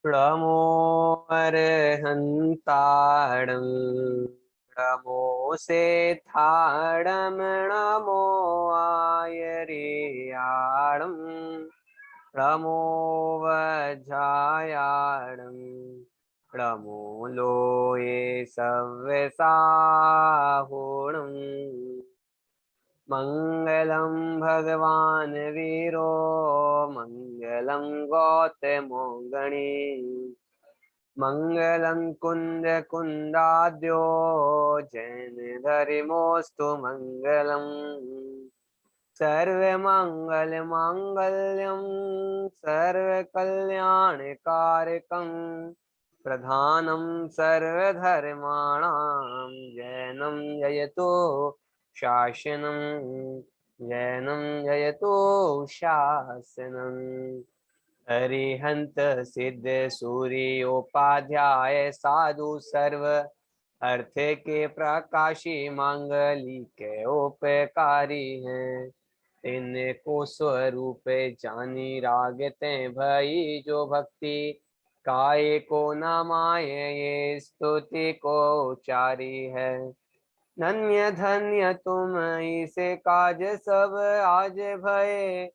नमो अर्हन्ताणं नमो सेथाणं नमो आयर्याणं नमो वज्रायाणं नमो लोये सव्यसाहुणं मंगलम भगवान वीरो मंगलम गौतमो गणी मंगलम कुंद कुंदाद्यो जैन धर्मोस्तु मंगलम सर्वमंगल मांगल्यम सर्वकल्याणकारकं प्रधानं सर्वधर्माणां जैनं जयतु शासनं जैनं जयतु शासनम्। अरिहंत सिद्ध सूर्योपाध्याय साधु सर्व अर्थ के प्रकाशी मांगलिक उपकारी हैं। इनको स्वरूप जानी रागते भई जो भक्ति काय को नमाय ये स्तुति को उचारी है। धन्य धन्य तुम इसे काज सब आज भये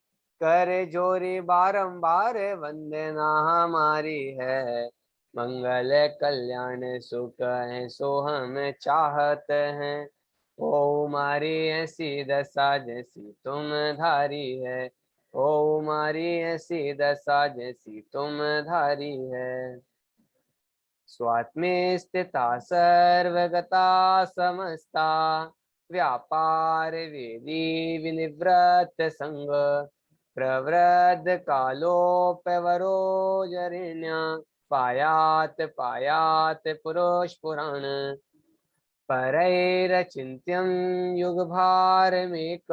कर जोरी बारंबार वंदना हमारी है। मंगल कल्याण सुख है सो हम चाहत हैं। ओ मारी ऐसी दशा जैसी तुम धारी है। ओ मारी ऐसी दशा जैसी तुम धारी है। स्वात्मे स्थिता सर्वगता समस्ता व्यापार वेदी विनिवृत्त संग प्रवृद्ध कालोपवरो जरिण्य पायात पायात पुरुष पुराण परैरचिन्त्यं युगभारमेक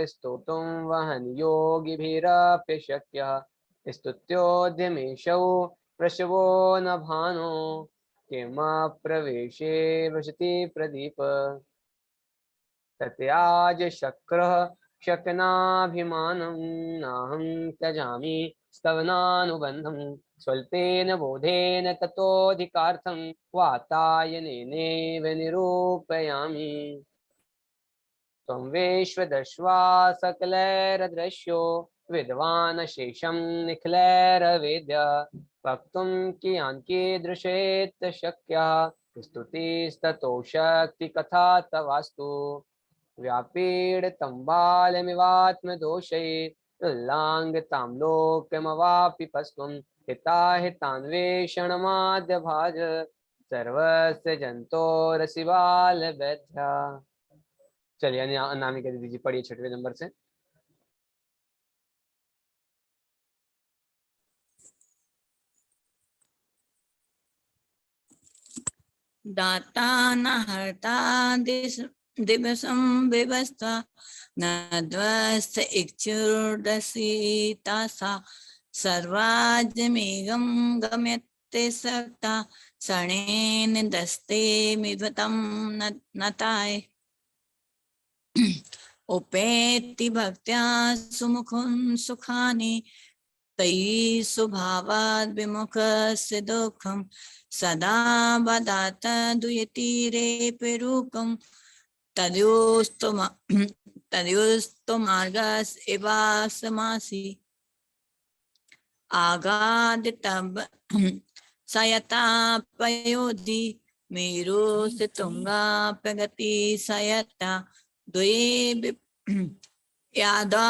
स्तोतुं वहन योगिभिरप्य शक्यः। स्तुत्योद्यमेशौ वृषभो न भानो किमप्रवेशे वसति प्रदीप तत्याज शक्रः शकनाभिमानं नाहं त्यजामि स्तवनानुबन्धं स्वल्पेन बोधेन ततोऽधिकार्थं वातायनेनैव निरूपयामि। त्वं विश्वदर्शवा सकलैरदृश्यो विद्वान् शेषं निखिलैरवेद्य वक्तुं कियान् कीदृशेत् शक्यः स्तुतिस्ततो शक्तिकथा तवास्तु व्यापीडितं बालमिवात्मदोषै उल्लाङ्घितां लोकमवापि पस्त्वं हिताहितान्वेषणमाद्यभाज सर्वस्य जन्तोरसि बालवैद्या। चलिए अनामिका दीदी जी पढ़िए 6वें नंबर से। दाता न हर्ता दिवसं विवस्ता न ध्वस्त इक्षुर्दसितासा सर्वाजमेघं गम्यते सक्ता सणेन दस्ते मिवतं नताय उपेति भक्त्या सुमुखं सुखानि तयि स्वभावाद् विमुखस्य दुःखं सदा बदात दुयतीरेऽपिरूपं तद्योस्तु मार्गस् एवासमासि आगादितब सयतापयोधि मेरुस्य तुंगाप्यगति सयता द्वे यादा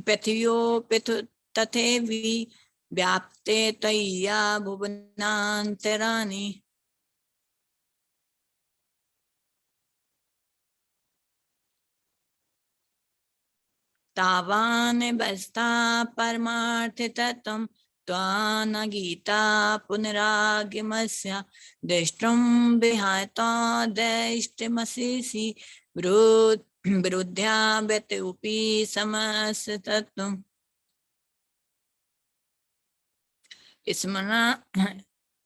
पृथिव्यो पृथु तथेवि व्याप्ते तय्या भुवनान्तराणि तावान् बस्ता परमार्थ तत्त्वं त्वान गीता पुनरागमस्य दृष्टुं विहायतादृष्टमसिसि विरुद्ध्या व्यतोऽपि समस्य तत्त्वम् स्मरण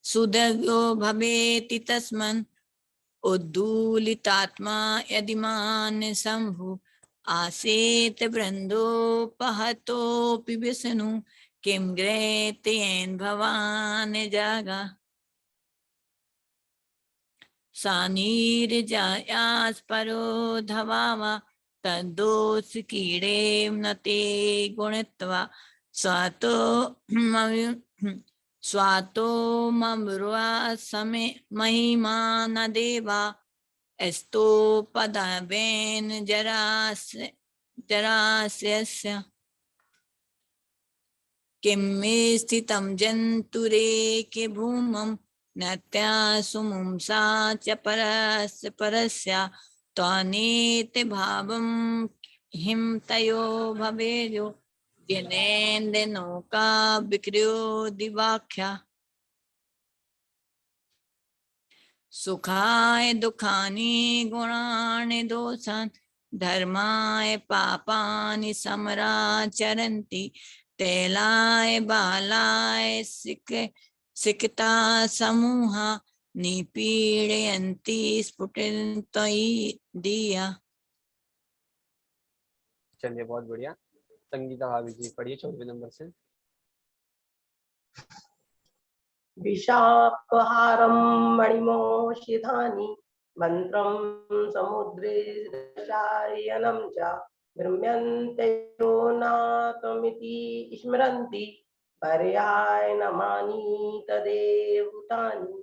सुदयो भवेति तस्मन् उद्दूलितात्मा यदिमान् शंभु आसेत वृंदोपहतोऽपि विष्णु किं ग्रेत्येन भवान् जागा सानीर्जायास्परो धवावा तद्दोष कीड़े न ते गुणत्वा स्वातो स्वातो ममृवा समे महिमा न देवा स्तो पदवेन जरास्यस्य किं मे स्थितं जन्तुरेके भूमं नत्या सुमुंसा च परस्य परस्य त्वनेते भावं हिं तयो भवेयो जनेन्द्रनौका विक्रियो दिवाख्या सुखाय दुखानि गुणानि दोषान् धर्माय पापानि समराचरन्ति तेलाय बालाय सिकता समूहा निपीडयन्ति स्फुटन्तयि दिया। चलिए बहुत बढ़िया। संगीता भाभी जी पढ़िए 14वें नंबर से। विशापहारं मणिमोषिधानि मंत्रं समुद्रे रसायनं च भ्रम्यन्ते यो नात्वमिति स्मरन्ति पर्यायनमानि तदेव तानि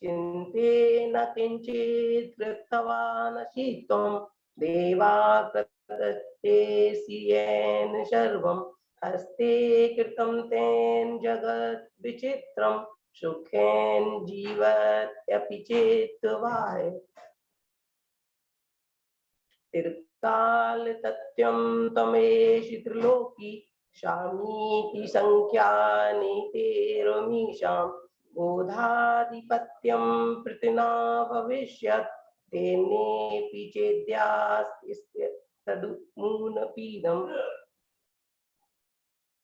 चिन्तेन किञ्चित् कृतवानसि त्वं देवा प्रदत्तेऽसि येन सर्वं हस्ते कृतं तेन जगत् विचित्रं सुखेन जीवत्यपि चेत्वाय तिर्काल तथ्यं तमेषि त्रिलोकी शामीति संख्यानीतेरमीषां बोधाधिपत्यं पृथिना भविष्यत् तेनेऽपि चेद्यास्ति तदुन्नपीदम्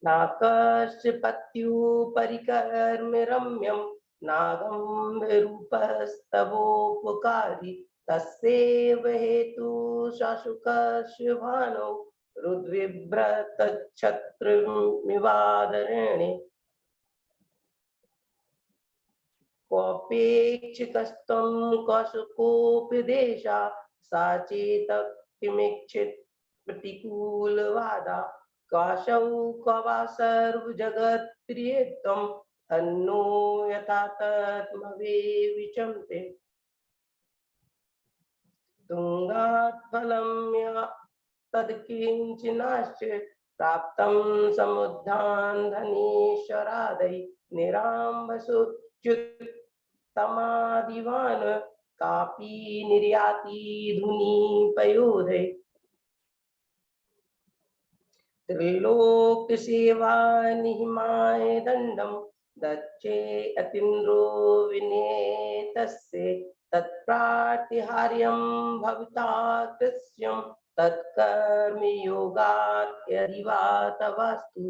नाकस्य पत्युपरिकर्म रम्यं नागम्भरूपस्तवोपकारी तस्यैव हेतु शासुकस्य भानौ रुद्विभ्रतच्छत्रमिवादरणे कोऽपेक्षितस्त्वं कशुकोऽपि देशा साचेत किमिच्छित् प्रतिकूलवादा काशौ कवा सर्वजगत्प्रियत्वं तन्नो यथा तत्मवे विचन्ते तुङ्गात् फलं तत्किञ्चिनाश्च प्राप्तं समुद्धान् धनीश्वरादै निराम्बसुच्युतमादिवान् कापि निर्याति धुनीपयोधै त्रिलोकसेवा निहिमाय दण्डं दक्षे अतीन्द्रो विनेतस्य तत्प्रातिहार्यं भविता कृत्यं तत्कर्मयोगात् यदिवा तवास्तु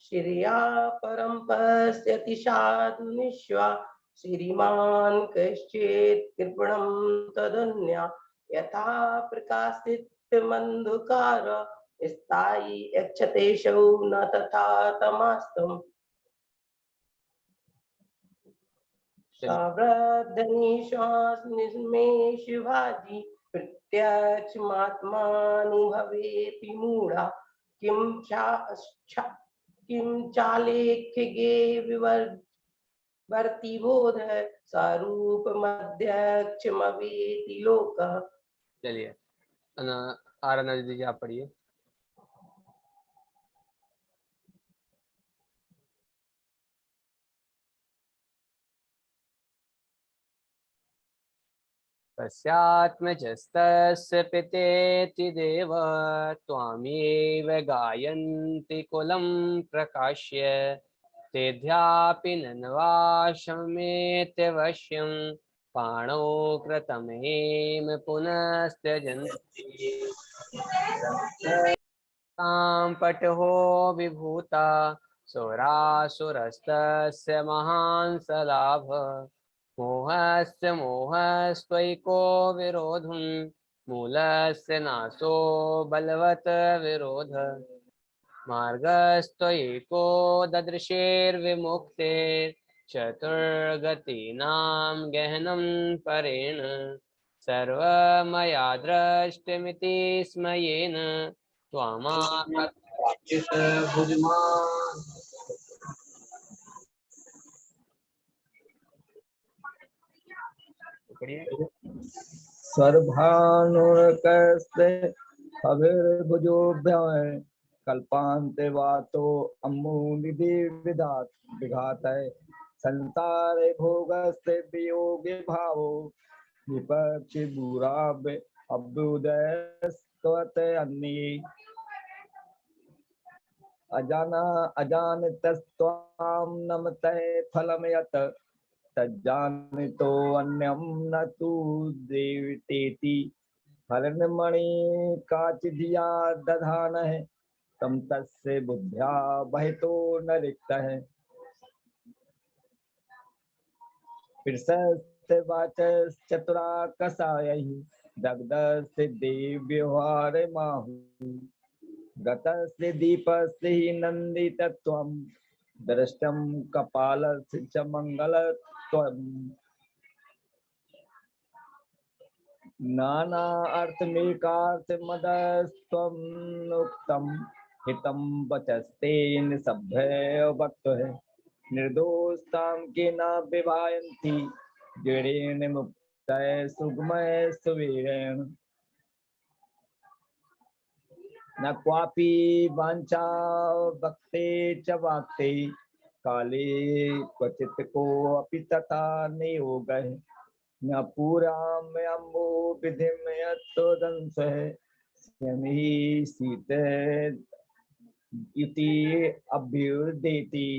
श्रिया परं पश्यति साधु निश्वा श्रीमान् कश्चित् कृपणं तदन्या यथा प्रकाशितमन्धुकार स्थायि यच्छतेषु न तथा तमास्तम् सावृद्धनिश्वास निष्मेषु भाजी प्रत्यक्षमात्मानुभवेऽपि मूढा किं चालेख्ये विवर्ति बोध स्वरूपमध्यक्षमवेति लोकः। चलिए आराधना दीदी आप पढ़िए। तस्यात्मजस्तस्य पितेति देव त्वामेव गायन्ति कुलं प्रकाश्य तेध्यापि नन्वाशमेत्यवश्यं पाणौ कृतमेम पुनस्त्यजन्ति पटहो विभूता सुरासुरस्तस्य महान् सलाभ मोहस्य मोहस्त्वैको विरोधुं मूलस्य नाशो बलवत् विरोध मार्गस्त्वएको ददृशेर्विमुक्ते चतुर्गतीनां गहनं परेण सर्वमया दृष्टमिति स्म येन त्वामाकर्षितभुजमान्। सर्भानुर्कस्य हविर्भुजोभ्यः कल्पान्ते वातो अम्मूनिधि विघात संसारे भोगस्य वियोगे भावो विपक्षि बुराब अभ्युदयस्त्वत अन्ये अजानतस्त्वां नमते फलं यत् तज्जानितो अन्यं न तु देवतेति हरणमणि काचिधिया दधानः तम तस्य बुद्ध्या बहितो न रिक्तः पृषस्य वाचश्चतुराकसायैः दग्धस्य देव्यवहारे माहु गतस्य दीपस्य हि नन्दितत्वं दृष्टं कपालस्य च मङ्गलत्वम् नाना अर्थमेकार्थमदस्त्वं उक्तं हितं वचस्तेन सभ्य वक्तुः निर्दोषतां केन विभायन्ति जड़ेन मुक्तये सुगमय सुवीरेण न क्वापि वाञ्छा वक्ते च वाक्ते काले क्वचित् कोऽपि तथा नियोगः न पुराम्यम्बो विधिं यत्तदंसः स्वयं शीत इति अभ्युदेति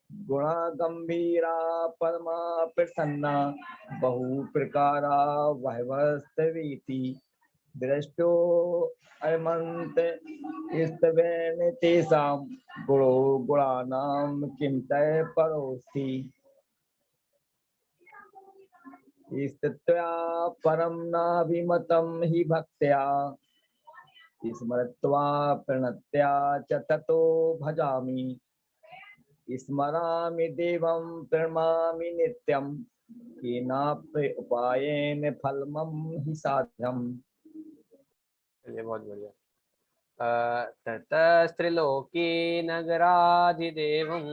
गुणा गंभीरा परमा प्रसन्ना बहु प्रकारा वैभवस्तवीति दृष्टो अयमन्त स्तवेन तेषां गुणो गुणानां किं तय परोस्ति स्थित्वा परं नाभिमतं हि भक्त्या स्मृत्वा प्रणत्या च ततो भजामि स्मरामि देवं प्रणमामि नित्यं केनापि उपायेन फलमं हि साध्यम्। चलिए बहुत बढ़िया। ततस्त्रिलोकी नगराधिदेवं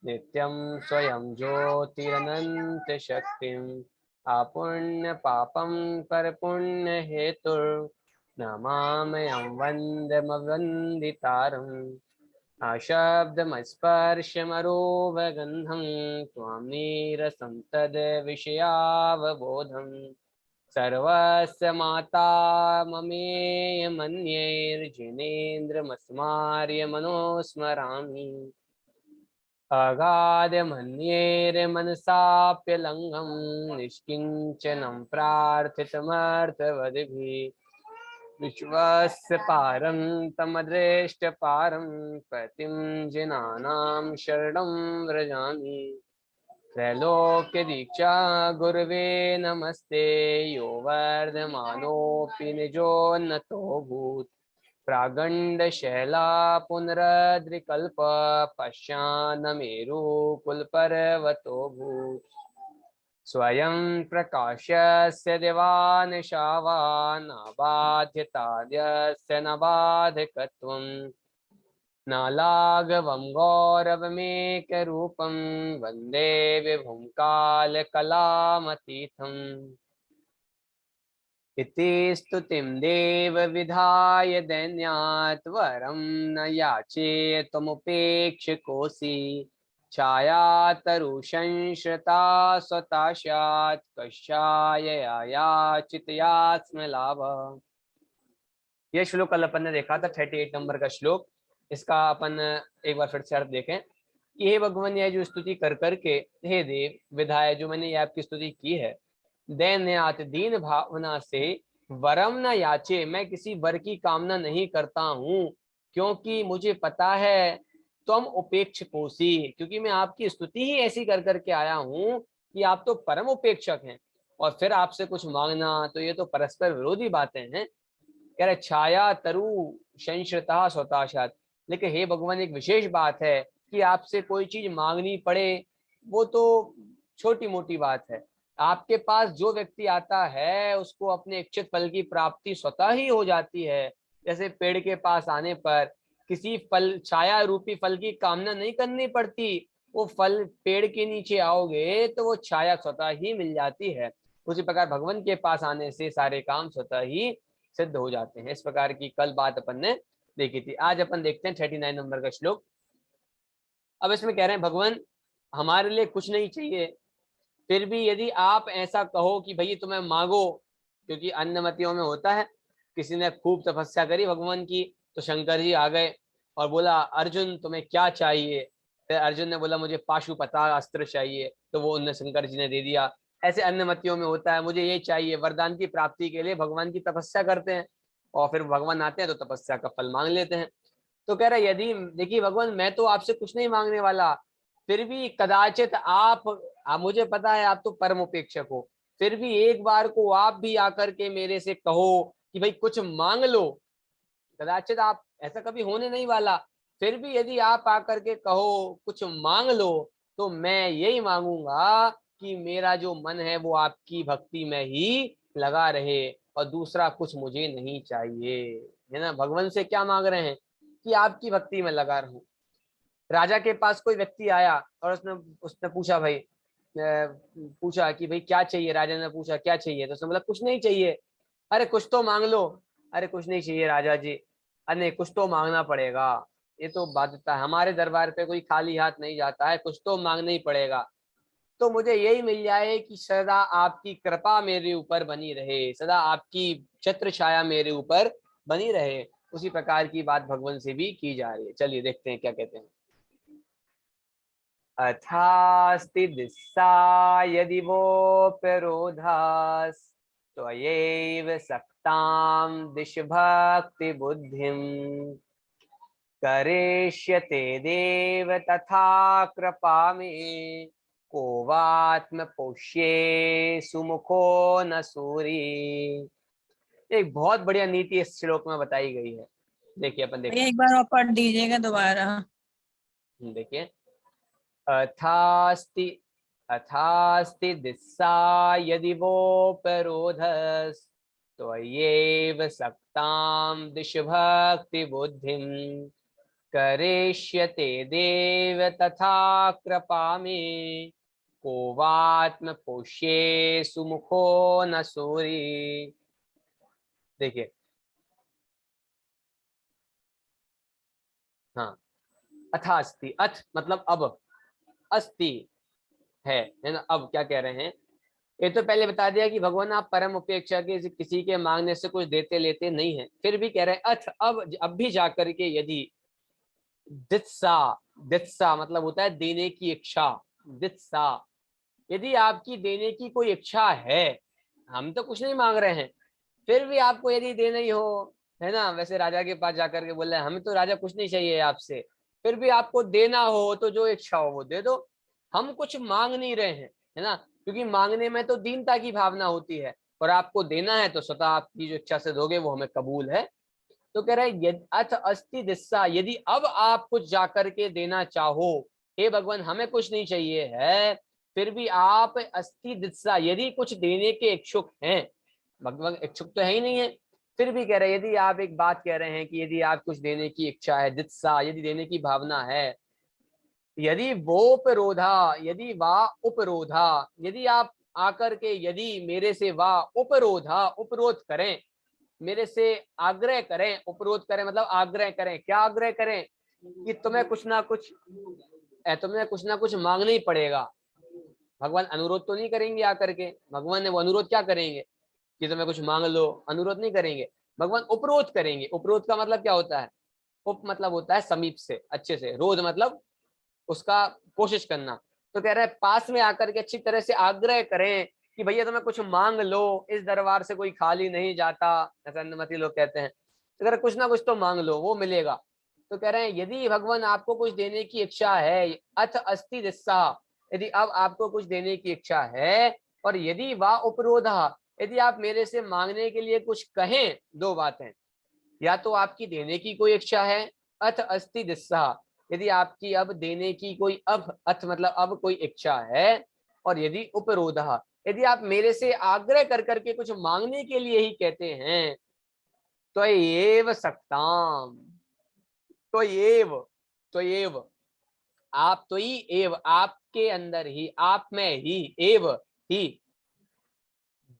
नित्यं स्वयं ज्योतिरनंत शक्तिं आपुण्य पापं परपुण्य हेतुर्नमाम्यहं वन्दमवन्दितारम् अशब्दमस्पर्शमरूपगन्धं त्वां नीरसं तद्विषयावबोधम् सर्वस्य माता ममेय मन्यैर्जिनेन्द्रमस्मार्य मनोस्मरामि अगाध मन्यैर्मनसाप्यलङ्घं निष्किञ्चनं प्रार्थितमर्थवद्भिः विश्वस्य पारं तमदृष्टपारं पतिं जनानां शरणं व्रजामि त्रैलोक्यदीक्षा गुरवे नमस्ते यो वर्धमानोऽपि निजोन्नतोऽभूत् प्रागण्डशैला पुनरद्रिकल्प पश्यान्नमेरुकुलपर्वतोऽभूत् स्वयं प्रकाशस्य दिवानिशावा नाबाध्यताद्यस्य न बाधकत्वम् नालाघवं गौरवमेकरूपं वन्दे विभुं कालकलामतीथम् इति स्तुतिं देव विधाय दैन्यात् वरं न याचे त्वमुपेक्ष्य कोऽसि छायातरुशंश्रिता स्वताशात् कषाययाचितया स्म लाभः। यह श्लोक कल अपन ने देखा था 38 नंबर का श्लोक। इसका अपन एक बार फिर से अर्थ देखें कि हे भगवान, यह जो स्तुति कर करके हे देव विधाय जो मैंने ये आपकी स्तुति की है, दैन्यात दीन भावना से वरम न याचे, मैं किसी वर की कामना नहीं करता हूँ क्योंकि मुझे पता है तुम उपेक्षकोसी, क्योंकि मैं आपकी स्तुति ही ऐसी कर करके आया हूँ कि आप तो परम उपेक्षक हैं और फिर आपसे कुछ मांगना, तो ये तो परस्पर विरोधी बातें हैं। कह रहे छाया तरु संश्रिता स्वताशात। लेकिन हे भगवान, एक विशेष बात है कि आपसे कोई चीज मांगनी पड़े, वो तो छोटी मोटी बात है। आपके पास जो व्यक्ति आता है उसको अपने इच्छित फल की प्राप्ति स्वतः ही हो जाती है। जैसे पेड़ के पास आने पर किसी फल, छाया रूपी फल की कामना नहीं करनी पड़ती। वो फल, पेड़ के नीचे आओगे तो वो छाया स्वतः ही मिल जाती है। उसी प्रकार भगवान के पास आने से सारे काम स्वतः ही सिद्ध हो जाते हैं। इस प्रकार की कल बात अपन ने देखी थी। आज अपन देखते हैं 39 नंबर का श्लोक। अब इसमें कह रहे हैं भगवान हमारे लिए कुछ नहीं चाहिए, फिर भी यदि आप ऐसा कहो कि भई तुम्हें मांगो, क्योंकि अन्नमतियों में होता है, किसी ने खूब तपस्या करी भगवान की, तो शंकर जी आ गए और बोला अर्जुन तुम्हें क्या चाहिए। फिर अर्जुन ने बोला मुझे पाशुपता अस्त्र चाहिए, तो वो उन्हें शंकर जी ने दे दिया। ऐसे अन्नमतियों में होता है, मुझे ये चाहिए। वरदान की प्राप्ति के लिए भगवान की तपस्या करते हैं और फिर भगवान आते हैं तो तपस्या का फल मांग लेते हैं। तो कह रहे यदि, देखिए भगवान मैं तो आपसे कुछ नहीं मांगने वाला, फिर भी कदाचित आप मुझे पता है आप तो परम उपेक्षक हो, फिर भी एक बार को आप भी आकर के मेरे से कहो कि भाई कुछ मांग लो। कदाचित आप, ऐसा कभी होने नहीं वाला, फिर भी यदि आप आकर के कहो कुछ मांग लो, तो मैं यही मांगूंगा कि मेरा जो मन है वो आपकी भक्ति में ही लगा रहे, और दूसरा कुछ मुझे नहीं चाहिए। है ना, भगवान से क्या मांग रहे हैं कि आपकी भक्ति में लगा रहूं। राजा के पास कोई व्यक्ति आया और उसने उसने पूछा भाई, पूछा कि भाई क्या चाहिए। राजा ने पूछा क्या चाहिए, तो उसने बोला कुछ नहीं चाहिए। अरे कुछ तो मांग लो। अरे कुछ नहीं चाहिए राजा जी। अरे कुछ तो मांगना पड़ेगा, ये तो बाध्यता है, हमारे दरबार पे कोई खाली हाथ नहीं जाता है, कुछ तो मांगना ही पड़ेगा। तो मुझे यही मिल जाए कि सदा आपकी कृपा मेरे ऊपर बनी रहे, सदा आपकी छत्र छाया मेरे ऊपर बनी रहे। उसी प्रकार की बात भगवान से भी की जा रही है। चलिए देखते हैं क्या कहते हैं। अथास्ति दिस्सा यदि वोपरोधास् त्वयैव सक्तां दिश भक्ति बुद्धिं करिष्यते देव तथा कृपा मे को वात्म पोष्ये सुमुखो न सूरी। एक बहुत बढ़िया नीति इस श्लोक में बताई गई है। देखिए अपन देखिए, एक बार और पढ़ दीजिएगा दोबारा। देखिए अथास्ति अथास्ति दिस्सा यदि वोपरोधस् त्वयैव सक्तां दिश भक्ति बुद्धिं करिष्यते देव तथा कृपा मे को वात्म पोष्ये सुमुखो न सूरी। देखिए हाँ, अथास्ति, अथ मतलब अब, अस्ति है ना। अब क्या कह रहे हैं, ये तो पहले बता दिया कि भगवान आप परम उपेक्षा के, किसी के मांगने से कुछ देते लेते नहीं है। फिर भी कह रहे हैं अथ, अब भी जाकर के यदि, दित्सा, दित्सा मतलब होता है देने की इच्छा। दित्सा, यदि आपकी देने की कोई इच्छा है, हम तो कुछ नहीं मांग रहे हैं, फिर भी आपको यदि देना ही हो, है ना, वैसे राजा के पास जाकर के बोल रहे हैं हमें तो राजा कुछ नहीं चाहिए आपसे, फिर भी आपको देना हो तो जो इच्छा हो वो दे दो। हम कुछ मांग नहीं रहे हैं, है ना, क्योंकि मांगने में तो दीनता की भावना होती है, और आपको देना है तो स्वतः आपकी जो इच्छा से दोगे वो हमें कबूल है। तो कह रहे हैं अथ अस्ति दिस्सा, यदि अब आप कुछ जाकर के देना चाहो, हे भगवान हमें कुछ नहीं चाहिए है, फिर भी आप अस्ति दिस्सा, यदि कुछ देने के इच्छुक हैं, भगवान इच्छुक तो है ही नहीं है, फिर भी कह रहे हैं यदि आप एक बात कह रहे हैं कि यदि आप कुछ देने की इच्छा है, दित्सा यदि देने की भावना है, यदि वो उपरोधा, यदि वा उपरोधा, यदि आप आकर के यदि मेरे से वा उपरोधा, उपरोध करें, मेरे से आग्रह करें, उपरोध करें मतलब आग्रह करें। क्या आग्रह करें कि तुम्हें कुछ ना कुछ मांगना ही पड़ेगा। भगवान अनुरोध तो नहीं करेंगे आकर के, भगवान ने वो अनुरोध क्या करेंगे कि तुम्हें कुछ मांग लो, अनुरोध नहीं करेंगे, भगवान उपरोध करेंगे। उपरोध का मतलब क्या होता है, उप मतलब होता है समीप से, अच्छे से, रोध मतलब उसका कोशिश करना। तो कह रहे हैं पास में आकर के अच्छी तरह से आग्रह करें कि भैया तुम्हें कुछ मांग लो, इस दरबार से कोई खाली नहीं जाता, ऐसा अन्नमति लोग कहते हैं। अगर कुछ ना कुछ तो मांग लो, वो मिलेगा। तो कह रहे हैं यदि भगवान आपको कुछ देने की इच्छा है, अथ अस्ति दिस्सा, यदि अब आपको कुछ देने की इच्छा है, और यदि वा उपरोधः, यदि आप मेरे से मांगने के लिए कुछ कहें, दो बातें, या तो आपकी देने की कोई इच्छा है, अथ अस्ति दिस्सा, यदि आपकी अब देने की कोई अब अथ मतलब अब कोई इच्छा है, और यदि उपरोधः, यदि आप मेरे से आग्रह कर करके कुछ मांगने के लिए ही कहते हैं, तो एव सक्ताम, तो एव आप, तो ही एव आपके अंदर ही, आप में ही, एव ही,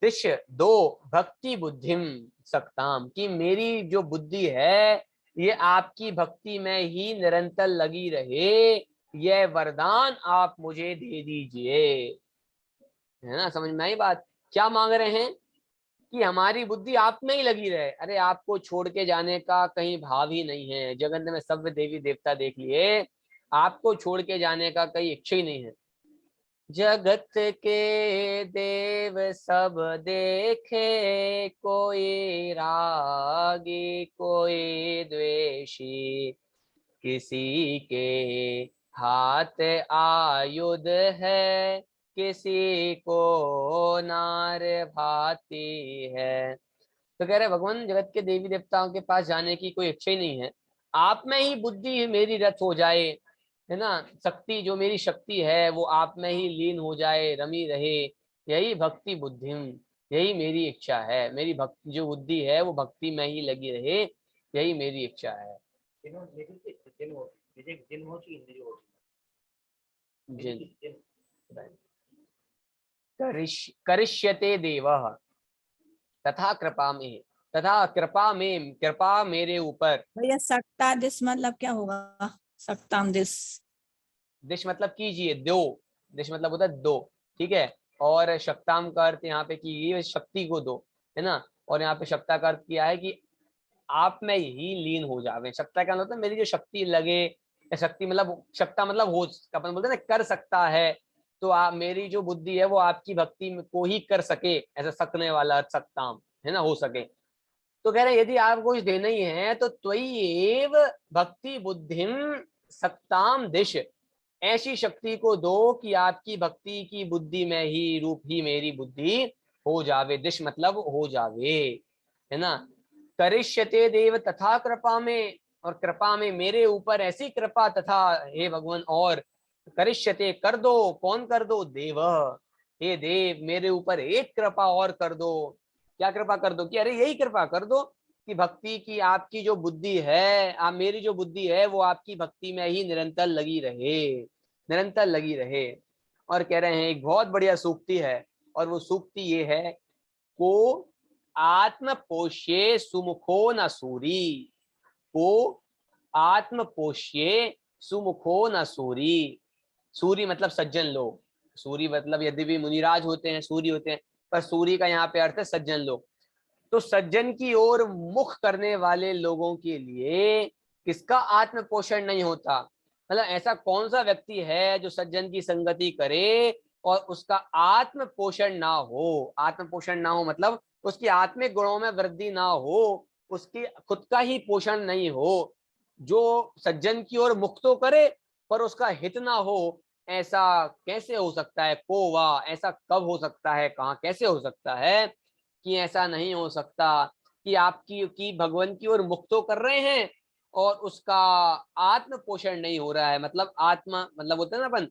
दिश दो भक्ति बुद्धिम सक्ताम, कि मेरी जो बुद्धि है ये आपकी भक्ति में ही निरंतर लगी रहे, यह वरदान आप मुझे दे दीजिए। है ना, समझ में आई बात? क्या मांग रहे हैं कि हमारी बुद्धि आप में ही लगी रहे। अरे आपको छोड़ के जाने का कहीं भाव ही नहीं है, जगत में सब देवी देवता देख लिए, आपको छोड़ के जाने का कहीं इच्छा ही नहीं है। जगत के देव सब देखे, कोई रागी कोई द्वेषी, किसी के हाथ आयुध है, किसी को नार भाती है। तो कह रहे भगवान जगत के देवी देवताओं के पास जाने की कोई इच्छा ही नहीं है, आप में ही बुद्धि मेरी रत हो जाए, है ना, शक्ति जो मेरी शक्ति है वो आप में ही लीन हो जाए, रमी रहे, यही भक्ति बुद्धिम, यही मेरी इच्छा है। मेरी भक्ति जो बुद्धि है वो भक्ति में ही लगी रहे, यही मेरी इच्छा है। करिष्यते देवः तथा कृपा में, तथा कृपा में, कृपा मेरे ऊपर। भैया सकता दिस मतलब क्या होगा? सकताम दिस, दिश मतलब कीजिए, दो, दिश मतलब होता है दो, ठीक है। और शक्ताम का अर्थ यहाँ पे कीजिए शक्ति को दो, है ना। और यहाँ पे शक्ता का अर्थ किया है कि आप में ही लीन हो जावे। शक्ता का मतलब मेरी जो शक्ति लगे, या शक्ति मतलब शक्ता मतलब हो, अपन बोलते हैं ना कर सकता है, तो आप मेरी जो बुद्धि है वो आपकी भक्ति को ही कर सके, ऐसा सकने वाला अर्थ सकताम, है ना, हो सके। तो कह रहे यदि आपको कुछ देना ही है तो त्वयि एव भक्ति बुद्धिम सक्ताम दिश, ऐसी शक्ति को दो कि आपकी भक्ति की बुद्धि में ही रूप ही मेरी बुद्धि हो जावे। दिश मतलब हो जावे, है ना। करिष्यते देव तथा कृपा में, और कृपा में मेरे ऊपर ऐसी कृपा, तथा हे भगवान और करिष्यते कर दो, कौन कर दो? देव, हे देव मेरे ऊपर एक कृपा और कर दो। क्या कृपा कर दो? कि अरे यही कृपा कर दो कि भक्ति की आपकी जो बुद्धि है, आप मेरी जो बुद्धि है वो आपकी भक्ति में ही निरंतर लगी रहे, निरंतर लगी रहे। और कह रहे हैं एक बहुत बढ़िया सूक्ति है, और वो सूक्ति ये है, को आत्म पोष्ये सुमुखो न सूरी, को आत्म पोष्ये सुमुखो न सूरी। सूरी मतलब सज्जन लोग, सूरी मतलब यदि भी मुनिराज होते हैं सूरी होते हैं, पर सूरी का यहाँ पे अर्थ है सज्जन लोग। तो सज्जन की ओर मुख करने वाले लोगों के लिए किसका आत्म पोषण नहीं होता? मतलब ऐसा कौन सा व्यक्ति है जो सज्जन की संगति करे और उसका आत्म पोषण ना हो? आत्म पोषण ना हो मतलब उसकी आत्मिक गुणों में वृद्धि ना हो, उसकी खुद का ही पोषण नहीं हो। जो सज्जन की ओर मुख तो करे पर उसका हित ना हो, ऐसा कैसे हो सकता है? को वाह, ऐसा कब हो सकता है, कहाँ कैसे हो सकता है कि ऐसा नहीं हो सकता कि आपकी की भगवान की ओर मुख तो कर रहे हैं और उसका आत्म पोषण नहीं हो रहा है। मतलब आत्मा मतलब होता है ना अपन,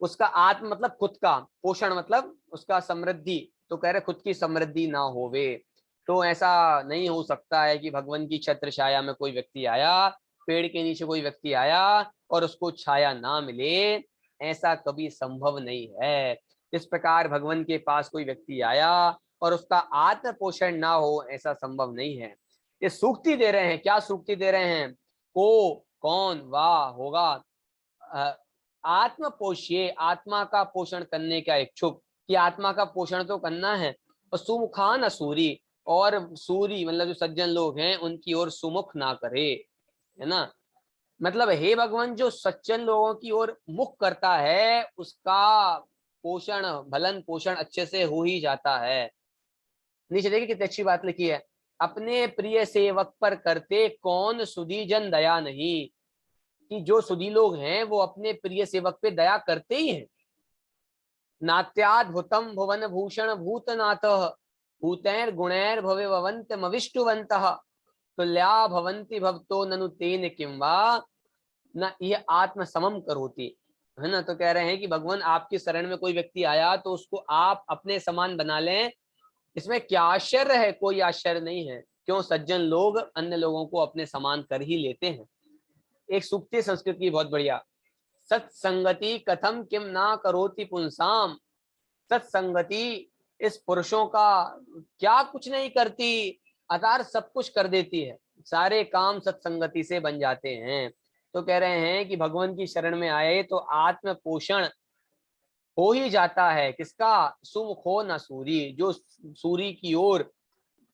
उसका आत्म मतलब खुद का, पोषण मतलब उसका समृद्धि, तो कह रहे खुद की समृद्धि ना होवे। तो ऐसा नहीं हो सकता है कि भगवान की छत्र छाया में कोई व्यक्ति आया, पेड़ के नीचे कोई व्यक्ति आया और उसको छाया ना मिले, ऐसा कभी संभव नहीं है। इस प्रकार भगवान के पास कोई व्यक्ति आया और उसका आत्म पोषण ना हो, ऐसा संभव नहीं है। ये सूक्ति दे रहे हैं। क्या सूक्ति दे रहे हैं? को कौन वाह होगा आत्म पोष्य, आत्मा का पोषण करने का इच्छुक, कि आत्मा का पोषण तो करना है। और सुमुखान असूरी, और सूरी मतलब जो सज्जन लोग हैं उनकी ओर सुमुख ना करे, है ना। मतलब हे भगवान जो सज्जन लोगों की ओर मुख करता है उसका पोषण, भलन पोषण अच्छे से हो ही जाता है। नीचे देखिए कितनी अच्छी बात लिखी है, अपने प्रिय सेवक पर करते कौन सुधी जन दया नहीं, कि जो सुधी लोग हैं वो अपने प्रिय सेवक पे दया करते ही हैं। नात्याद्भुतम भुवन भूषण भूतनाथः भूतैर गुणैर भवे भवन्तमविष्टुवन्तः तुल्या भवन्ति भवतो ननु तेन किं वा न यह आत्म समम करोति, है ना। तो कह रहे हैं कि भगवान आपकी शरण में कोई व्यक्ति आया तो उसको आप अपने समान बना लें, इसमें क्या आश्चर्य है, कोई आश्चर्य नहीं है। क्यों, सज्जन लोग अन्य लोगों को अपने समान कर ही लेते हैं। एक सूक्ति संस्कृत की बहुत बढ़िया, सत्संगति कथम किम ना करोति पुंसाम, सत्संगति इस पुरुषों का क्या कुछ नहीं करती, अतार सब कुछ कर देती है, सारे काम सत्संगति से बन जाते हैं। तो कह रहे हैं कि भगवान की शरण में आए तो आत्म पोषण हो ही जाता है। किसका, सुमुखो न सूरी, जो सूरी की ओर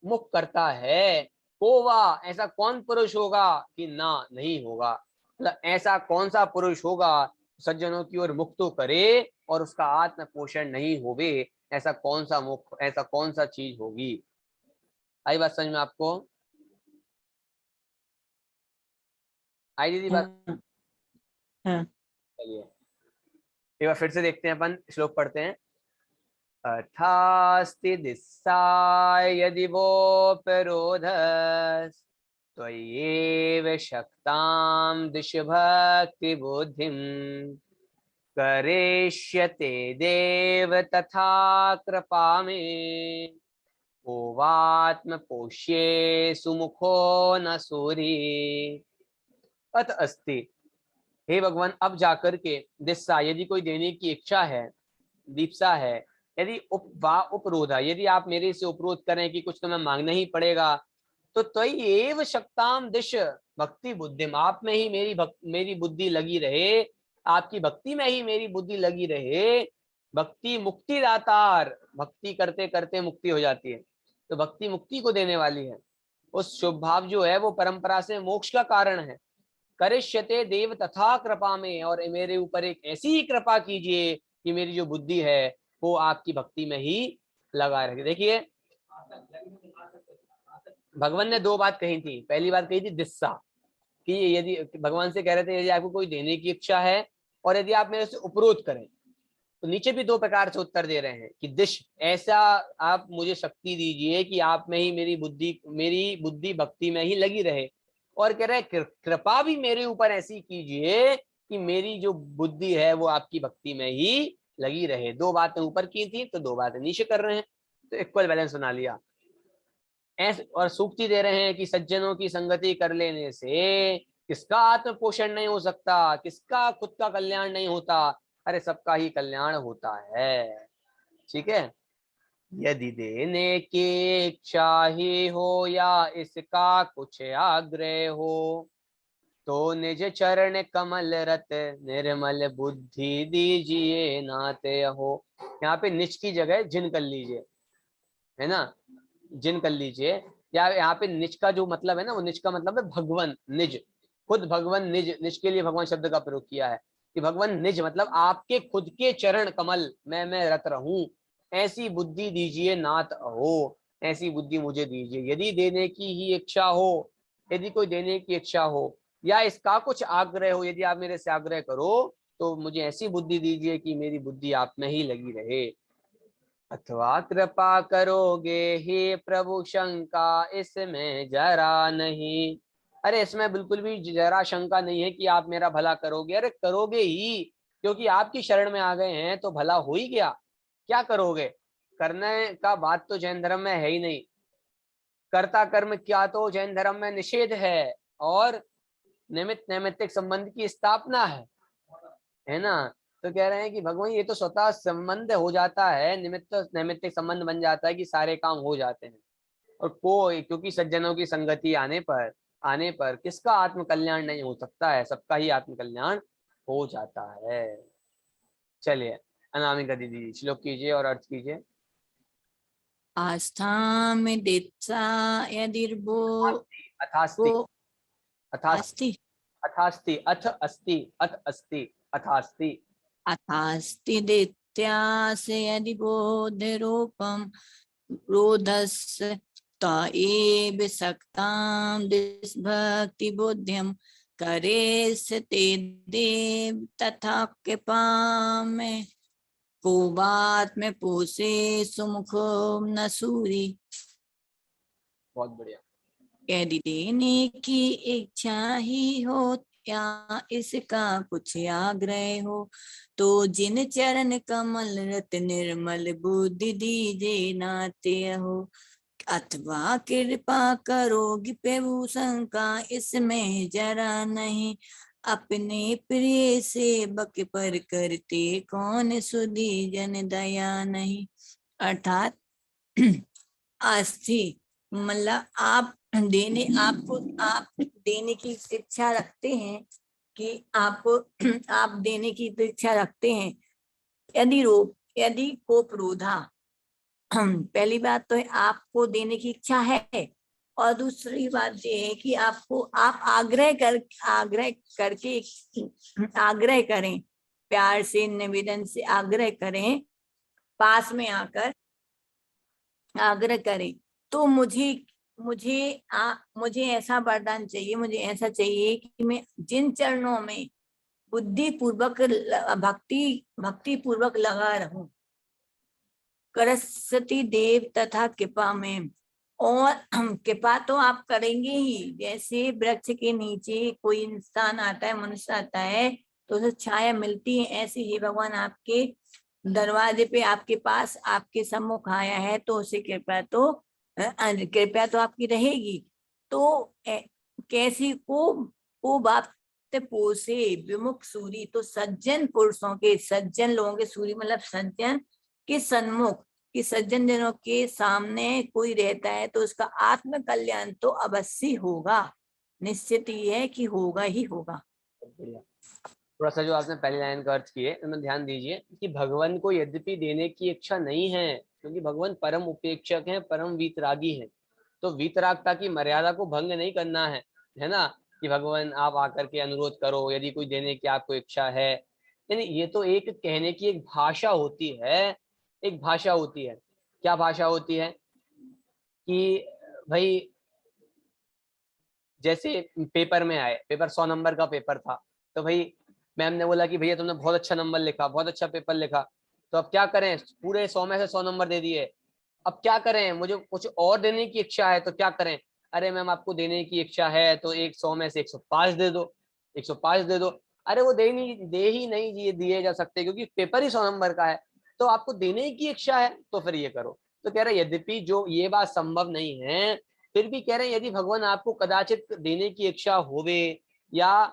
मुख करता है। कोवा, ऐसा कौन पुरुष होगा कि ना नहीं होगा, मतलब ऐसा कौन सा पुरुष होगा सज्जनों की ओर मुख तो करे और उसका आत्म पोषण नहीं होवे, ऐसा कौन सा मुख, ऐसा कौन सा चीज होगी। आई बात समझ में आपको? आई दीदी बात? हाँ। चलिए एक बार फिर से देखते हैं, अपन श्लोक पढ़ते हैं। अथास्ति दिस्साय यदि वोपरोधस् त्वय्येव शक्तां दिश भक्ति बुद्धिं करिष्यते देव तथा कृपा मे ओवात्म पोष्ये सुमुखो न सूरी। अत अस्ति, हे भगवान अब जाकर के दिस्सा, यदि कोई देने की इच्छा है, दीप्सा है, यदि उपरोधा, यदि आप मेरे से उपरोध करें कि कुछ तो मैं मांगना ही पड़ेगा, तो त्वयि एव शक्ताम दिश भक्ति बुद्धिम, आप में ही मेरी बुद्धि लगी रहे, आपकी भक्ति में ही मेरी बुद्धि लगी रहे। भक्ति मुक्ति दातार, भक्ति करते करते मुक्ति हो जाती है, तो भक्ति मुक्ति को देने वाली है। उस शुभ भाव जो है वो परंपरा से मोक्ष का कारण है। करिष्यते देव तथा कृपा में, और मेरे ऊपर एक ऐसी ही कृपा कीजिए कि मेरी जो बुद्धि है वो आपकी भक्ति में ही लगा रहे। देखिए भगवान ने दो बात कही थी। पहली बात कही थी दिस्सा, कि यदि भगवान से कह रहे थे यदि आपको कोई देने की इच्छा है और यदि आप मेरे से उपरोध करें, तो नीचे भी दो प्रकार से उत्तर दे रहे हैं कि दिश, ऐसा आप मुझे शक्ति दीजिए कि आप में ही मेरी बुद्धि भक्ति में ही लगी रहे, और कह रहे हैं कृपा भी मेरे ऊपर ऐसी कीजिए कि मेरी जो बुद्धि है वो आपकी भक्ति में ही लगी रहे। दो बातें ऊपर की थी तो दो बातें नीचे कर रहे हैं, तो इक्वल बैलेंस बना लिया। ऐसे और सूक्ति दे रहे हैं कि सज्जनों की संगति कर लेने से किसका आत्म पोषण नहीं हो सकता, किसका खुद का कल्याण नहीं होता, अरे सबका ही कल्याण होता है। ठीक है, यदि देने की इच्छा ही हो या इसका कुछ आग्रह हो, तो निज चरण कमल रत निर्मल बुद्धि दीजिए नाते हो। यहाँ पे निज की जगह जिन कर लीजिए, है ना, जिन कर लीजिए। या यहाँ पे निज का जो मतलब है ना, वो निज का मतलब है भगवान, निज, खुद भगवान निज, निज के लिए भगवान शब्द का प्रयोग किया है कि भगवान निज मतलब आपके खुद के चरण कमल में मैं रत रहूं, ऐसी बुद्धि दीजिए नाथ हो, ऐसी बुद्धि मुझे दीजिए। यदि देने की ही इच्छा हो, यदि कोई देने की इच्छा हो या इसका कुछ आग्रह हो, यदि आप मेरे से आग्रह करो तो मुझे ऐसी बुद्धि दीजिए कि मेरी बुद्धि आप में ही लगी रहे। अथवा कृपा करोगे हे प्रभु शंका इसमें जरा नहीं, अरे इसमें बिल्कुल भी जरा शंका नहीं है कि आप मेरा भला करोगे। अरे करोगे ही, क्योंकि आपकी शरण में आ गए हैं तो भला हो ही गया। क्या करोगे, करने का बात तो जैन धर्म में है ही नहीं, कर्ता कर्म क्या तो जैन धर्म में निषेध है, और निमित्त नैमित्तिक संबंध की स्थापना है ना। तो कह रहे हैं कि भगवान ये तो स्वतः संबंध हो जाता है, निमित्त नैमित्तिक संबंध बन जाता है कि सारे काम हो जाते हैं। और कोई, क्योंकि सज्जनों की संगति आने पर किसका आत्म कल्याण नहीं हो सकता है, सबका ही आत्म कल्याण हो जाता है। चलिए अनामिका दीदी श्लोक कीजिए और अर्थ कीजिए। आस्था में दित्सा यदिर्बो अथास्ति, अथास्ति, अस्ति अथास्ति, अथ अस्ति, अथ अस्ति, अथास्ति, अथास्ति दित्यास यदि बोधरूपम रोधस् एव सक्तां भक्ति बुद्धिम करेस्ते देव तथा कृपा में को बात में पोसे सुमुख न सूरी। बहुत बढ़िया। यदि देने की इच्छा ही हो या इसका कुछ आग्रह हो, तो जिन चरण कमल रत निर्मल बुद्धि दीजे नाते हो। अथवा कृपा करोगी प्रभु शंका इसमें जरा नहीं, अपने प्रिय सेवक पर करते कौन सुधी जन दया नहीं। अर्थात अस्थि मतलब आप देने की इच्छा रखते हैं कि आप देने की इच्छा रखते हैं। यदि को क्रोधा पहली बात तो है आपको देने की इच्छा है, और दूसरी बात ये है कि आप आग्रह करें, प्यार से निवेदन से आग्रह करें, पास में आकर आग्रह करें, तो मुझे ऐसा वरदान चाहिए, मुझे ऐसा चाहिए कि मैं जिन चरणों में बुद्धि पूर्वक भक्ति पूर्वक लगा रहूं, करस्वती देव तथा कृपा में। और कृपा तो आप करेंगे ही, जैसे वृक्ष के नीचे कोई इंसान आता है, मनुष्य आता है तो उसे छाया मिलती है, ऐसे ही भगवान आपके दरवाजे पे, आपके पास, आपके सम्मुख आया है तो उसे कृपा तो आपकी रहेगी। तो कैसी को बात पोसे विमुख सूरी, तो सज्जन पुरुषों के, सज्जन लोगों के, सूरी मतलब सज्जन के सन्मुख, कि सज्जन जनों के सामने कोई रहता है तो उसका आत्म कल्याण तो अवश्य होगा, निश्चित ही है कि होगा ही होगा। थोड़ा सा जो आपने पहली लाइन का अर्थ किए उसमें ध्यान दीजिए कि भगवान को यद्यपि देने की इच्छा नहीं है, क्योंकि भगवान परम उपेक्षक हैं, परम वीतरागी हैं, तो वीतरागता की मर्यादा को भंग नहीं करना है ना, कि भगवान आप आकर के अनुरोध करो यदि कोई देने की आपको इच्छा है। यानी ये तो एक कहने की एक भाषा होती है, एक भाषा होती है। क्या भाषा होती है कि भाई जैसे पेपर में आए, पेपर 100 नंबर का पेपर था, तो भाई मैम ने बोला कि भैया तुमने बहुत अच्छा नंबर लिखा, बहुत अच्छा पेपर लिखा, तो अब क्या करें, पूरे 100 में से 100 नंबर दे दिए, अब क्या करें, मुझे कुछ और देने की इच्छा है तो क्या करें, अरे मैम आपको देने की इच्छा है तो 100 में से 105 दे दो, 105 दे दो। अरे वो दे ही नहीं दिए जा सकते, क्योंकि पेपर ही 100 नंबर का है, तो आपको देने की इच्छा है तो फिर ये करो। तो कह रहे यद्यपि जो ये बात संभव नहीं है, फिर भी कह रहे हैं यदि भगवान आपको कदाचित देने की इच्छा होवे, या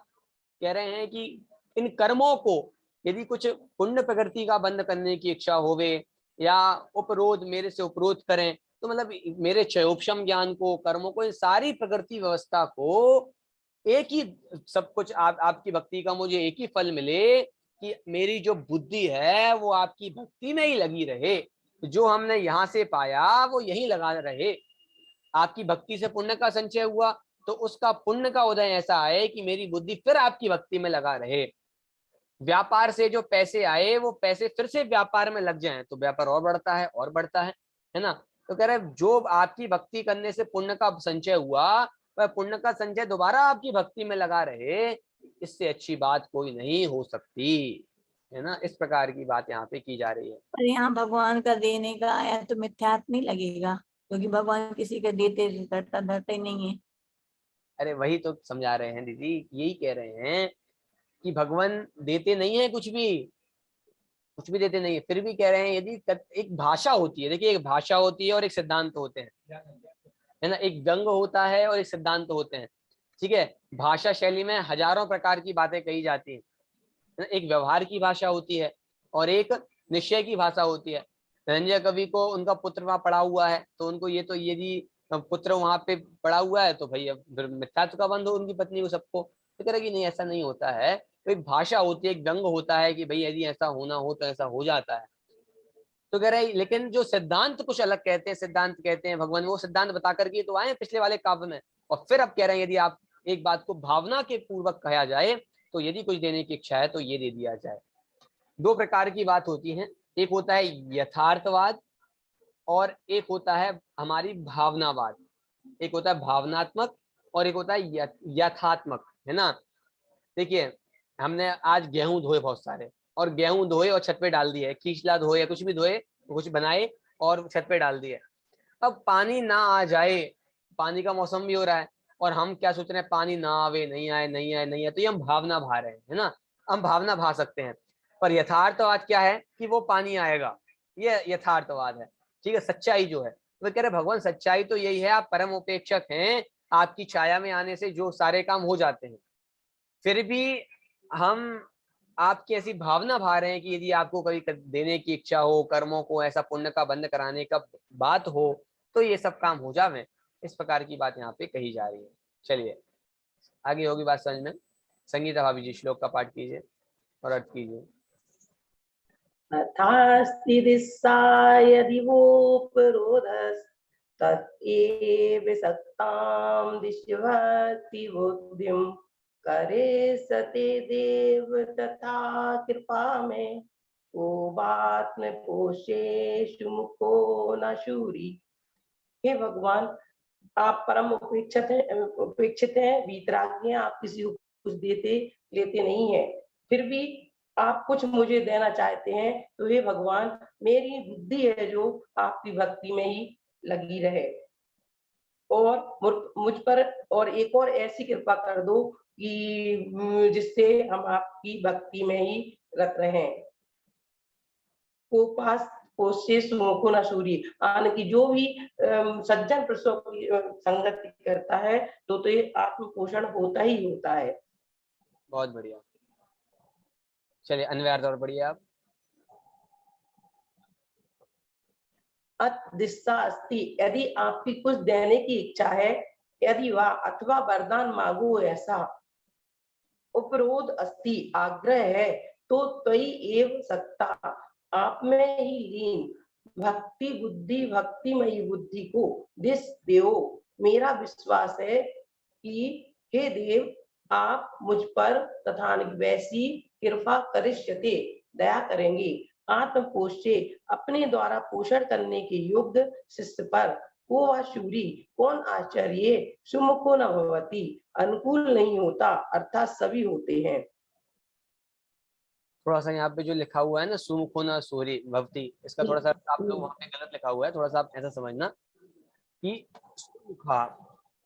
कह रहे हैं कि इन कर्मों को यदि कुछ पुण्य प्रकृति का बंद करने की इच्छा होवे, या उपरोध मेरे से उपरोध करें, तो मतलब मेरे क्षयोपशम ज्ञान को, कर्मों को, इन सारी प्रकृति व्यवस्था को एक ही सब कुछ आपकी भक्ति का मुझे एक ही फल मिले कि मेरी जो बुद्धि है वो आपकी भक्ति में ही लगी रहे, जो हमने यहाँ से पाया वो यही लगा रहे। आपकी भक्ति से पुण्य का संचय हुआ तो उसका पुण्य का उदय ऐसा आए कि मेरी बुद्धि फिर आपकी भक्ति में लगा रहे। व्यापार से जो पैसे आए वो पैसे फिर से व्यापार में लग जाएं तो व्यापार और बढ़ता है और बढ़ता है ना। तो कह रहे जो आपकी भक्ति करने से पुण्य का संचय हुआ, वह पुण्य का संचय दोबारा आपकी भक्ति में लगा रहे, इससे अच्छी बात कोई नहीं हो सकती, है ना। इस प्रकार की बात यहाँ पे की जा रही है। पर यहाँ भगवान का देने का आया तो मिथ्यात्व नहीं लगेगा, क्योंकि भगवान किसी का देते करता धरता ही नहीं है। अरे वही तो समझा रहे हैं दीदी, यही कह रहे हैं कि भगवान देते नहीं है, कुछ भी देते नहीं है, फिर भी कह रहे हैं यदि एक भाषा होती है, देखिए एक भाषा होती है और एक सिद्धांत होते हैं, है ना। एक व्यंग होता है और एक सिद्धांत होते हैं, ठीक है। भाषा शैली में हजारों प्रकार की बातें कही जाती हैं, एक व्यवहार की भाषा होती है और एक निश्चय की भाषा होती है। धनंजय कवि को उनका पुत्र वहां पड़ा हुआ है, तो उनको ये तो यदि पुत्र वहां पे पड़ा हुआ है तो भाई अब मिथ्यात्व का बंध हो उनकी पत्नी को, सबको। तो कह रहे कि नहीं ऐसा नहीं होता है, तो एक भाषा होती है, एक व्यंग होता है कि भाई यदि ऐसा होना हो तो ऐसा हो जाता है। तो कह रहे लेकिन जो सिद्धांत कुछ अलग कहते हैं, सिद्धांत कहते हैं भगवान, वो सिद्धांत बता करके तो आए पिछले वाले काव्य में, और फिर अब कह रहे हैं यदि आप एक बात को भावना के पूर्वक कहा जाए तो यदि कुछ देने की इच्छा है तो ये दे दिया जाए। दो प्रकार की बात होती है, एक होता है यथार्थवाद और एक होता है हमारी भावनावाद। एक होता है भावनात्मक और एक होता है यथात्मक, है ना। देखिए हमने आज गेहूं धोए बहुत सारे, और गेहूं धोए और छत पे डाल दिया है, खींचला धोए या कुछ भी धोए, कुछ बनाए और छत पे डाल दिया। अब पानी ना आ जाए, पानी का मौसम भी हो रहा है और हम क्या सोच रहे हैं, पानी ना आवे, नहीं आए नहीं आए नहीं आए, तो ये हम भावना भा रहे हैं, है ना, हम भावना भा सकते हैं। पर यथार्थवाद क्या है कि वो पानी आएगा, ये यथार्थवाद है। ठीक है, सच्चाई जो है, वो कह रहे भगवान सच्चाई तो यही है, आप परम उपेक्षक हैं, आपकी छाया में आने से जो सारे काम हो जाते हैं। फिर भी हम आपकी ऐसी भावना भा रहे हैं कि यदि आपको कभी देने की इच्छा हो, कर्मों को ऐसा पुण्य का बंद कराने का बात हो, तो ये सब काम हो जावे। इस प्रकार की बात यहाँ पे कही जा रही है। चलिए आगे होगी बात समझ में। संगीता भाभी जी श्लोक का पाठ कीजिए और अर्थ कीजिए। तथास्ति दिस्सा यदि वोपरोधस् तत्एव सक्तां दिशभक्ति बुद्धिं करे सते देव तथा कृपा में ओबात्म पोषेषु मुखो न शूरी। हे भगवान, आप परम उपेक्षित हैं, वीतरागी हैं, आप किसी को कुछ देते लेते नहीं है। फिर भी आप कुछ मुझे देना चाहते हैं, तो हे भगवान, मेरी बुद्धि है जो आपकी भक्ति में ही लगी रहे और मुझ पर और एक और ऐसी कृपा कर दो कि जिससे हम आपकी भक्ति में ही रत रहें। कोपास पोषे सुमुखो न सूरी, आन की जो भी सज्जन पुरुषों की संगति करता है तो ये आत्म पोषण होता ही होता है। बहुत बढ़िया। चलिए अन्वय अर्थ और बढ़िया आप। दिशा अस्ति, यदि आपकी कुछ देने की इच्छा है, यदि वह अथवा वरदान मांगो ऐसा, उपरोध अस्ति, आग्रह है, तो त्वयि एव सकता, आप में ही लीन भक्ति बुद्धि, भक्तिमयी बुद्धि को दिस देव, मेरा विश्वास है कि हे देव, आप मुझ पर तथा वैसी कृपा करिष्यते, दया करेंगे। आत्म पोषे, अपने द्वारा पोषण करने के योग्य शिष्य पर को वह शूरी, कौन आश्चर्य, सुमुखो न भवती, अनुकूल नहीं होता, अर्थात सभी होते हैं। थोड़ा सा यहाँ पे जो लिखा हुआ है ना, सुमुखो न सूरी भवती, इसका थोड़ा सा आप लोग वहाँ पे गलत लिखा हुआ है, थोड़ा सा आप ऐसा समझना कि सुमुखा,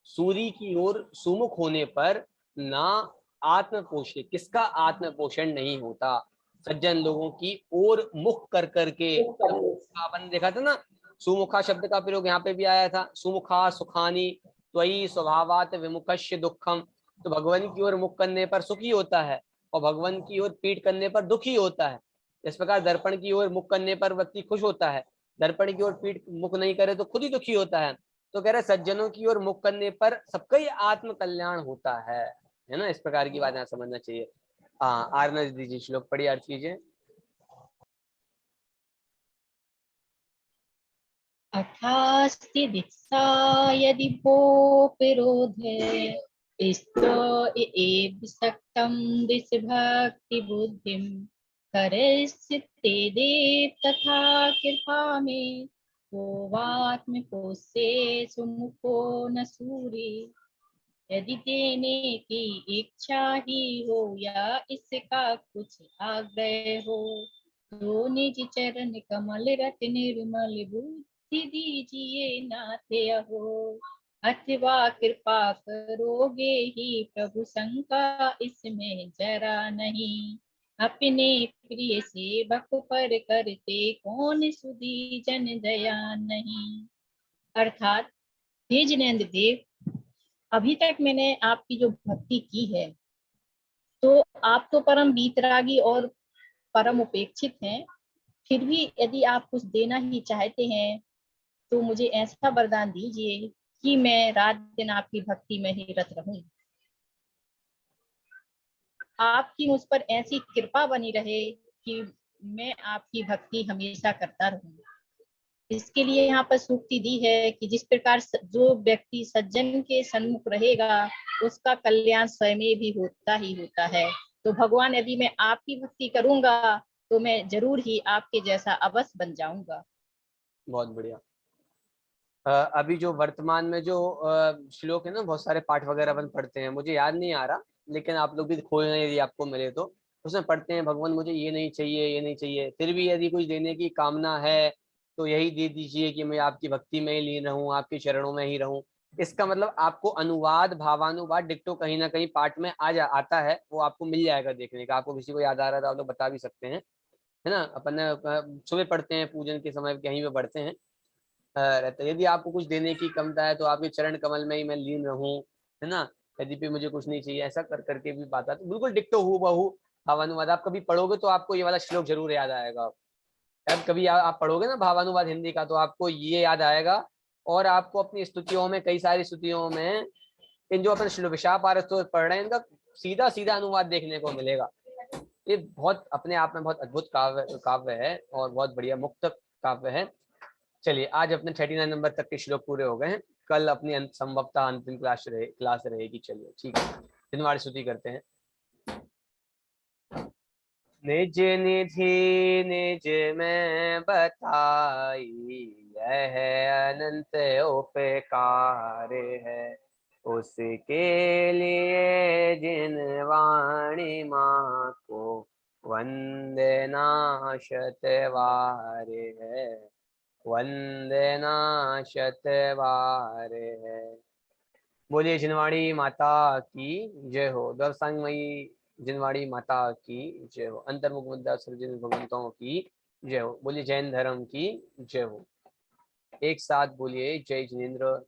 सूरी की ओर सुमुख होने पर ना आत्म पोषण, किसका आत्म पोषण नहीं होता, सज्जन लोगों की ओर मुख कर करके। आपने देखा था ना, सुमुखा शब्द का प्रयोग यहाँ पे भी आया था, सुमुखा सुखानी त्वयि स्वभावात विमुखस्य दुखम, तो भगवान की ओर मुख करने पर सुखी होता है और भगवान की ओर पीठ करने पर दुखी होता है। इस प्रकार दर्पण की ओर मुख करने पर व्यक्ति खुश होता है, दर्पण की ओर पीठ मुख नहीं करे तो खुद ही दुखी होता है। तो कह रहे सज्जनों की ओर मुख करने पर सबका ही आत्म कल्याण होता है ना, इस प्रकार की बात यहाँ समझना चाहिए। हाँ आर्नज दीजिए श्लोक पढ़िए, अर्थ कीजिए। अथास्ति दित्सा यदि भोपिरोधे इस्तो एव सक्तं दिश भक्ति बुद्धिं करस्ते देव तथा कृपा में भोवात्म पोषे सुमुखो न सूरी। यदि देने की इच्छा ही हो या इसका कुछ आग्रह हो, तो निज चरण कमल रत निर्मल बुद्धि दीजिए नाथ हो, अथवा कृपा करोगे ही प्रभु, शंका इसमें जरा नहीं, अपने प्रिय सेवक पर करते कौन सुधी जन दया नहीं। अर्थात हे जिनेंद्र देव, अभी तक मैंने आपकी जो भक्ति की है, तो आप तो परम वीतरागी और परम उपेक्षित हैं, फिर भी यदि आप कुछ देना ही चाहते हैं तो मुझे ऐसा वरदान दीजिए कि मैं रात दिन आपकी भक्ति में ही रत रहूं, आपकी मुझ पर ऐसी कृपा बनी रहे कि मैं आपकी भक्ति हमेशा करता रहूं। इसके लिए यहाँ पर सूक्ति दी है कि जिस प्रकार जो व्यक्ति सज्जन के सन्मुख रहेगा उसका कल्याण स्वयं भी होता ही होता है। तो भगवान, यदि मैं आपकी भक्ति करूंगा तो मैं जरूर ही आपके जैसा अवश्य बन जाऊंगा। बहुत बढ़िया। अभी जो वर्तमान में जो श्लोक है ना, बहुत सारे पाठ वगैरह अपन पढ़ते हैं, मुझे याद नहीं आ रहा, लेकिन आप लोग भी खोलना यदि आपको मिले तो उसमें पढ़ते हैं भगवान मुझे ये नहीं चाहिए, ये नहीं चाहिए, फिर भी यदि कुछ देने की कामना है तो यही दे दीजिए कि मैं आपकी भक्ति में ही लीन रहूं, आपके चरणों में ही रहूं। इसका मतलब आपको अनुवाद, भावानुवाद, डिक्टो कहीं ना कहीं पाठ में आता है, वो आपको मिल जाएगा देखने का। आपको किसी को याद आ रहा था आप लोग बता भी सकते हैं, है ना। अपन सुबह पढ़ते हैं, पूजन के समय कहीं पे पढ़ते हैं, रहता है। यदि आपको कुछ देने की क्षमता है तो आपके चरण कमल में ही मैं लीन रहूं, है ना। यदि भी मुझे कुछ नहीं चाहिए, ऐसा कर करके भी बात आती, बिल्कुल डिक्टो हूँ बहू भावानुवाद। आप कभी पढ़ोगे तो आपको ये वाला श्लोक जरूर याद आएगा। अब कभी आप पढ़ोगे ना भावानुवाद हिंदी का, तो आपको ये याद आएगा। और आपको अपनी स्तुतियों में, कई सारी स्तुतियों में, इन जो अपन विशाख पारस्तोष पढ़ रहे हैं, इनका सीधा सीधा अनुवाद देखने को मिलेगा। ये बहुत अपने आप में बहुत अद्भुत काव्य है और बहुत बढ़िया मुक्त काव्य है। चलिए, आज अपने 39 नंबर तक के श्लोक पूरे हो गए हैं। कल अपनी संभवतः अंतिम क्लास रहेगी। चलिए ठीक है, दिनवार स्तुति करते हैं। निज निधि निज में बताई, यह अनंत उपकार है। उसके लिए जिन वाणी माँ को वंदना शतवार है, वंदना शतवार है। बोलिए जिनवाणी माता की जय हो। दर्शांगमयी जिनवाणी माता की जय हो। अंतर्मुख मुद्दा सृजन भगवंतों की जय हो। बोलिए जैन धर्म की जय हो। एक साथ बोलिए जय जिनेन्द्र।